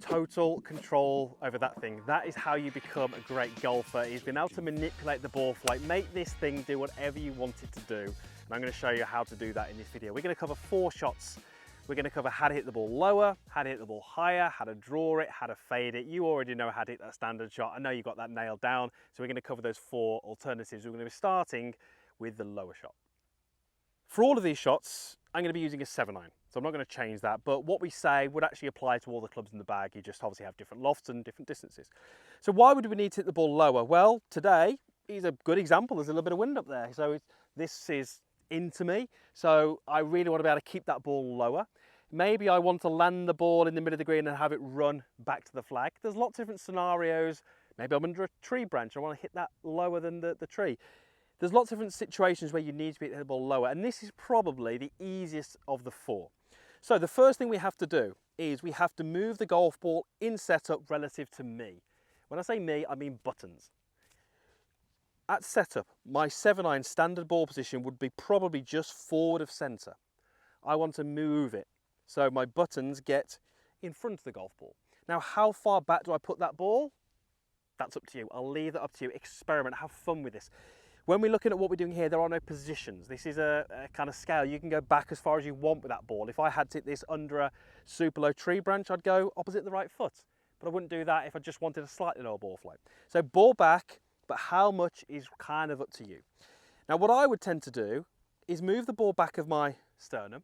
total control over that thing. That is how you become a great golfer, is being able to manipulate the ball flight, make this thing do whatever you want it to do. And I'm going to show you how to do that in this video. We're going to cover 4 shots. We're going to cover how to hit the ball lower, how to hit the ball higher, how to draw it, how to fade it. You already know how to hit that standard shot. I know you got that nailed down. So we're going to cover those 4 alternatives. We're going to be starting with the lower shot. For all of these shots, I'm going to be using a 7-9, so I'm not going to change that, but what we say would actually apply to all the clubs in the bag. You just obviously have different lofts and different distances. So why would we need to hit the ball lower? Well, today is a good example. There's a little bit of wind up there, so this is into me, so I really want to be able to keep that ball lower. Maybe I want to land the ball in the middle of the green and have it run back to the flag. There's lots of different scenarios. Maybe I'm under a tree branch. I want to hit that lower than the tree. There's lots of different situations where you need to be the ball lower, and this is probably the easiest of the 4. So the first thing we have to do is we have to move the golf ball in setup relative to me. When I say me, I mean buttons. At setup, my 7-9 standard ball position would be probably just forward of centre. I want to move it so my buttons get in front of the golf ball. Now, how far back do I put that ball? That's up to you. I'll leave that up to you. Experiment, have fun with this. When we're looking at what we're doing here, there are no positions. This is a kind of scale. You can go back as far as you want with that ball. If I had to hit this under a super low tree branch, I'd go opposite the right foot. But I wouldn't do that if I just wanted a slightly lower ball flight. So ball back, but how much is kind of up to you. Now what I would tend to do is move the ball back of my sternum,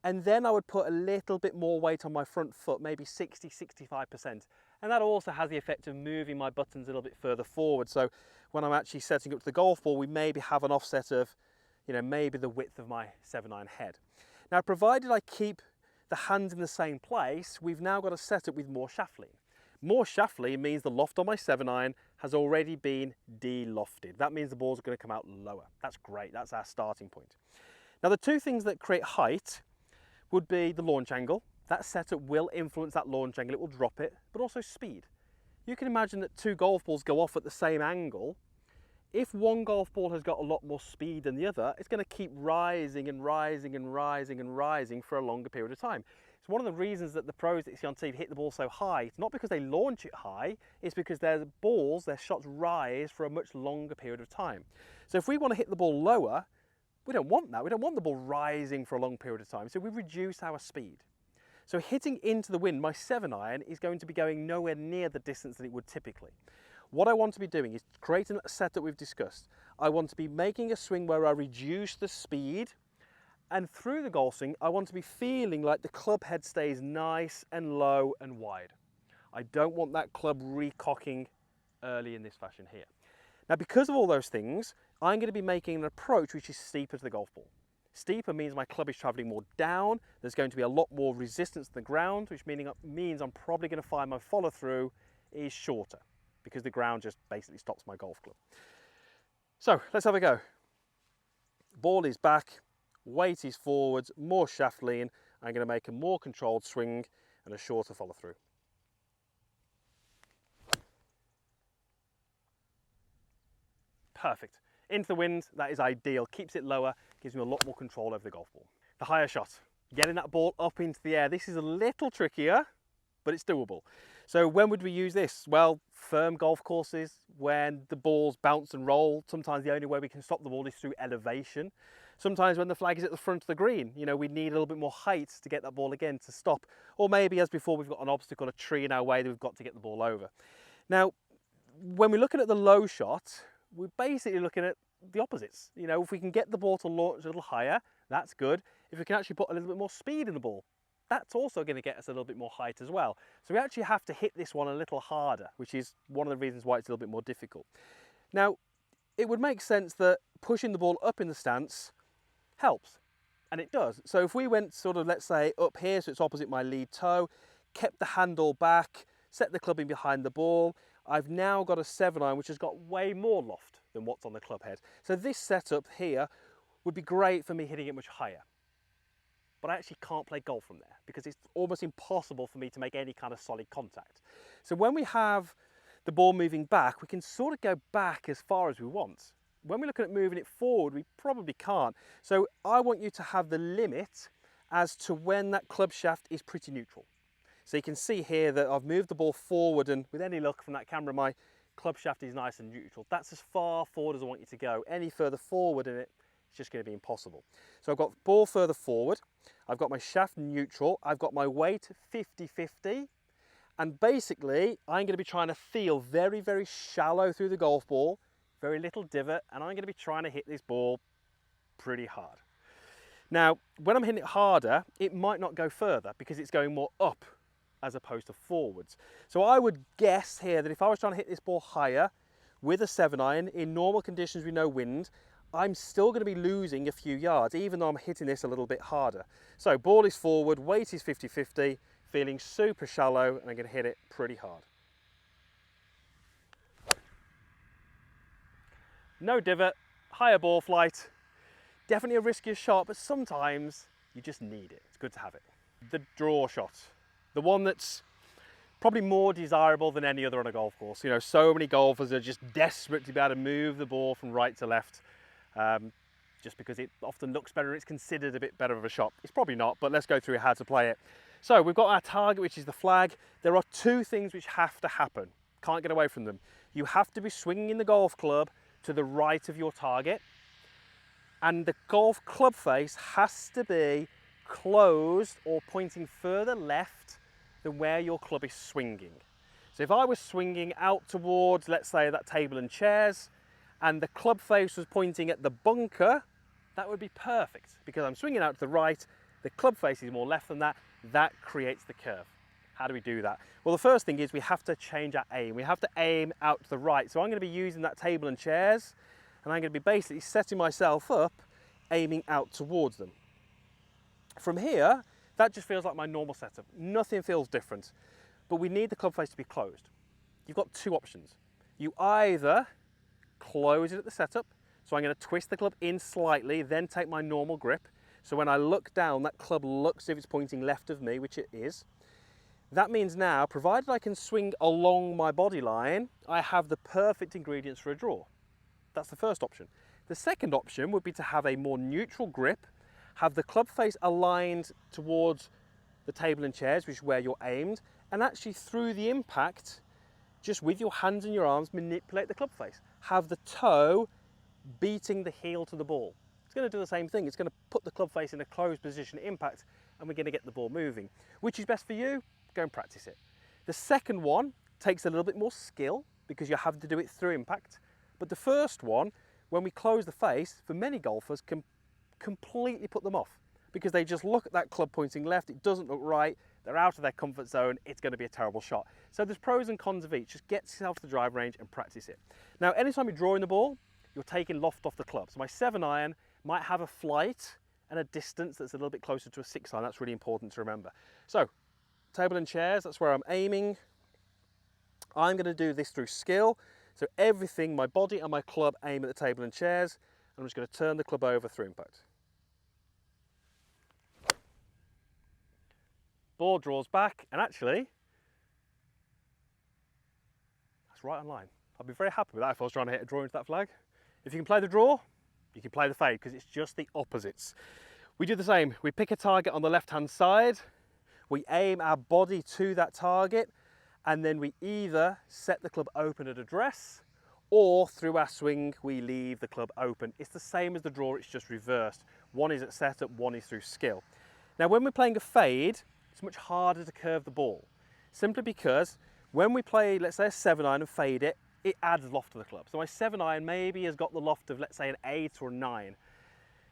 and then I would put a little bit more weight on my front foot, maybe 60, 65%. And that also has the effect of moving my buttons a little bit further forward. So when I'm actually setting up to the golf ball, we maybe have an offset of, maybe the width of my 7-9 head. Now, provided I keep the hands in the same place, we've now got a setup with more shaft lean. More shaft lean means the loft on my 7-9 has already been de-lofted. That means the ball's going to come out lower. That's great. That's our starting point. Now, the 2 things that create height would be the launch angle. That setup will influence that launch angle, it will drop it, but also speed. You can imagine that 2 golf balls go off at the same angle. If one golf ball has got a lot more speed than the other, it's going to keep rising and rising and rising and rising for a longer period of time. It's one of the reasons that the pros that you see on TV hit the ball so high. It's not because they launch it high, it's because their balls, their shots rise for a much longer period of time. So if we want to hit the ball lower, we don't want that. We don't want the ball rising for a long period of time, so we reduce our speed. So hitting into the wind, my 7-iron is going to be going nowhere near the distance that it would typically. What I want to be doing is creating a set that we've discussed. I want to be making a swing where I reduce the speed, and through the golf swing, I want to be feeling like the club head stays nice and low and wide. I don't want that club recocking early in this fashion here. Now, because of all those things, I'm going to be making an approach which is steeper to the golf ball. Steeper means my club is travelling more down, there's going to be a lot more resistance to the ground, which means I'm probably going to find my follow through is shorter because the ground just basically stops my golf club. So let's have a go. Ball is back, weight is forwards, more shaft lean. I'm going to make a more controlled swing and a shorter follow through. Perfect. Into the wind, that is ideal. Keeps it lower, gives me a lot more control over the golf ball. The higher shot, getting that ball up into the air. This is a little trickier, but it's doable. So when would we use this? Well, firm golf courses, when the balls bounce and roll, sometimes the only way we can stop the ball is through elevation. Sometimes when the flag is at the front of the green, we need a little bit more height to get that ball again to stop. Or maybe, as before, we've got an obstacle, a tree in our way that we've got to get the ball over. Now, when we're looking at the low shot, we're basically looking at the opposites. If we can get the ball to launch a little higher, that's good. If we can actually put a little bit more speed in the ball, that's also going to get us a little bit more height as well. So we actually have to hit this one a little harder, which is one of the reasons why it's a little bit more difficult. Now, it would make sense that pushing the ball up in the stance helps, and it does. So if we went sort of, let's say, up here, so it's opposite my lead toe, kept the handle back, set the club in behind the ball, I've now got a 7-iron which has got way more loft than what's on the club head. So this setup here would be great for me hitting it much higher. But I actually can't play golf from there because it's almost impossible for me to make any kind of solid contact. So when we have the ball moving back, we can sort of go back as far as we want. When we're looking at moving it forward, we probably can't. So I want you to have the limit as to when that club shaft is pretty neutral. So you can see here that I've moved the ball forward, and with any luck from that camera, my club shaft is nice and neutral. That's as far forward as I want you to go. Any further forward in it, it's just going to be impossible. So I've got ball further forward, I've got my shaft neutral, I've got my weight 50-50, and basically I'm going to be trying to feel very, very shallow through the golf ball, very little divot, and I'm going to be trying to hit this ball pretty hard. Now, when I'm hitting it harder, it might not go further because it's going more up as opposed to forwards. So I would guess here that if I was trying to hit this ball higher with a 7-iron, in normal conditions with no wind, I'm still going to be losing a few yards, even though I'm hitting this a little bit harder. So ball is forward, weight is 50-50, feeling super shallow, and I'm going to hit it pretty hard. No divot, higher ball flight. Definitely a riskier shot, but sometimes you just need it. It's good to have it. The draw shot, the one that's probably more desirable than any other on a golf course. You know, so many golfers are just desperate to be able to move the ball from right to left, just because it often looks better and it's considered a bit better of a shot. It's probably not, but let's go through how to play it. So we've got our target, which is the flag. There are two things which have to happen. Can't get away from them. You have to be swinging the golf club to the right of your target, and the golf club face has to be closed or pointing further left than where your club is swinging. So if I was swinging out towards, let's say, that table and chairs, and the club face was pointing at the bunker, that would be perfect, because I'm swinging out to the right, the club face is more left than that, that creates the curve. How do we do that? Well, the first thing is we have to change our aim. We have to aim out to the right. So I'm going to be using that table and chairs, and I'm going to be basically setting myself up, aiming out towards them. From here, that just feels like my normal setup. Nothing feels different, but we need the club face to be closed. You've got two options. You either close it at the setup, so I'm going to twist the club in slightly, then take my normal grip. So when I look down, that club looks as if it's pointing left of me, which it is. That means now, provided I can swing along my body line, I have the perfect ingredients for a draw. That's the first option. The second option would be to have a more neutral grip, have the club face aligned towards the table and chairs, which is where you're aimed, and actually through the impact, just with your hands and your arms, manipulate the club face. Have the toe beating the heel to the ball. It's going to do the same thing. It's going to put the club face in a closed position at impact, and we're going to get the ball moving. Which is best for you? Go and practice it. The second one takes a little bit more skill because you have to do it through impact. But the first one, when we close the face, for many golfers can completely put them off because they just look at that club pointing left, it doesn't look right, they're out of their comfort zone, it's going to be a terrible shot. So there's pros and cons of each. Just get yourself to the drive range and practice it. Now, anytime you're drawing the ball, you're taking loft off the club. So my 7-iron might have a flight and a distance that's a little bit closer to a 6-iron. That's really important to remember. So table and chairs, that's where I'm aiming. I'm going to do this through skill. So everything, my body and my club, aim at the table and chairs. I'm just going to turn the club over through impact. Ball draws back, and actually, that's right on line. I'd be very happy with that if I was trying to hit a draw into that flag. If you can play the draw, you can play the fade, because it's just the opposites. We do the same. We pick a target on the left-hand side, we aim our body to that target, and then we either set the club open at address, or through our swing, we leave the club open. It's the same as the draw, it's just reversed. One is at setup, one is through skill. Now, when we're playing a fade, it's much harder to curve the ball, simply because when we play, let's say, a 7-iron and fade it, it adds loft to the club. So my 7-iron maybe has got the loft of, let's say, an 8 or a 9.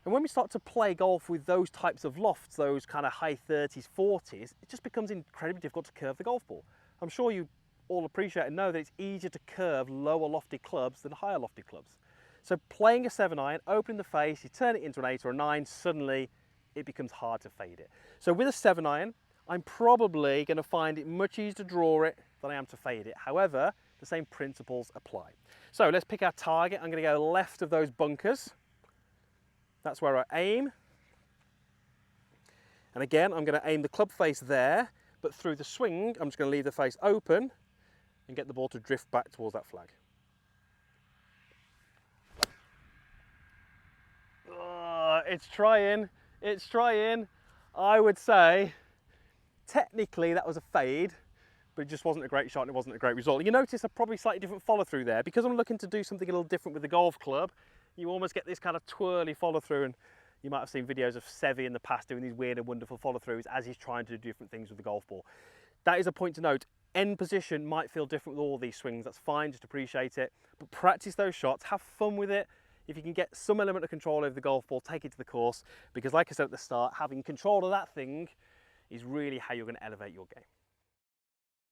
And when we start to play golf with those types of lofts, those kind of high 30s, 40s, it just becomes incredibly difficult to curve the golf ball. I'm sure you all appreciate and know that it's easier to curve lower lofted clubs than higher lofted clubs. So playing a 7-iron, opening the face, you turn it into an 8 or a 9, suddenly it becomes hard to fade it. So with a 7-iron, I'm probably going to find it much easier to draw it than I am to fade it. However, the same principles apply. So let's pick our target. I'm going to go left of those bunkers. That's where I aim. And again, I'm going to aim the club face there, but through the swing, I'm just going to leave the face open and get the ball to drift back towards that flag. It's trying. I would say Technically that was a fade, but it just wasn't a great shot and it wasn't a great result. You notice a probably slightly different follow through there. Because I'm looking to do something a little different with the golf club, you almost get this kind of twirly follow through, and you might have seen videos of Sevi in the past doing these weird and wonderful follow throughs as he's trying to do different things with the golf ball. That is a point to note. End position might feel different with all these swings, that's fine, just appreciate it. But practice those shots, have fun with it. If you can get some element of control over the golf ball, take it to the course, because like I said at the start, having control of that thing is really how you're going to elevate your game.